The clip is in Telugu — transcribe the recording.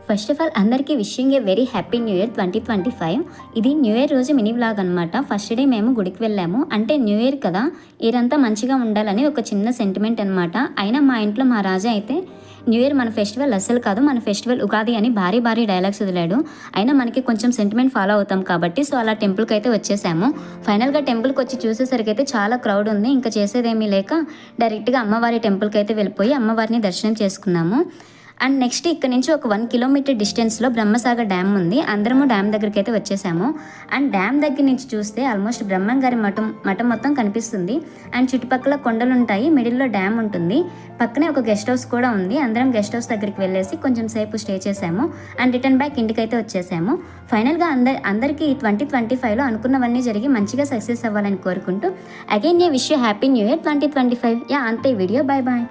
ఫస్ట్ ఆఫ్ ఆల్ అందరికీ wishing a very happy new year 2025. ఇది న్యూ ఇయర్ రోజు మినీ వ్లాగ్ అనమాట. ఫస్ట్ డే మేము గుడికి వెళ్ళాము. అంటే న్యూ ఇయర్ కదా, ఇయర్ అంతా మంచిగా ఉండాలని ఒక చిన్న సెంటిమెంట్ అనమాట. అయినా మా ఇంట్లో మా రాజా అయితే న్యూ ఇయర్ మన ఫెస్టివల్ అస్సలు కాదు, మన ఫెస్టివల్ ఉగాది అని భారీ డైలాగ్స్ వదిలాడు. అయినా మనకి కొంచెం సెంటిమెంట్ ఫాలో అవుతాం కాబట్టి సో అలా టెంపుల్కి అయితే వచ్చేసాము. ఫైనల్గా టెంపుల్కి వచ్చి చూసేసరికి అయితే చాలా క్రౌడ్ ఉంది. ఇంకా చేసేదేమీ లేక డైరెక్ట్గా అమ్మవారి టెంపుల్కి అయితే వెళ్ళిపోయి అమ్మవారిని దర్శనం చేసుకున్నాము. అండ్ నెక్స్ట్ ఇక్కడ నుంచి ఒక 1 కిలోమీటర్ డిస్టెన్స్లో బ్రహ్మసాగర్ డ్యామ్ ఉంది. అందరము డ్యామ్ దగ్గరికి అయితే వచ్చేసాము. అండ్ డ్యామ్ దగ్గర నుంచి చూస్తే ఆల్మోస్ట్ బ్రహ్మంగారి మఠం మొత్తం కనిపిస్తుంది. అండ్ చుట్టుపక్కల కొండలు ఉంటాయి, మిడిల్లో డ్యామ్ ఉంటుంది, పక్కనే ఒక గెస్ట్ హౌస్ కూడా ఉంది. అందరం గెస్ట్ హౌస్ దగ్గరికి వెళ్ళేసి కొంచెం సేపు స్టే చేసాము అండ్ రిటర్న్ బ్యాక్ ఇంటికి అయితే వచ్చేసాము. ఫైనల్గా అందరికీ 2025లో అనుకున్నవన్నీ జరిగి మంచిగా సక్సెస్ అవ్వాలని కోరుకుంటూ again wish you happy new year 2025. అంతే వీడియో. బాయ్.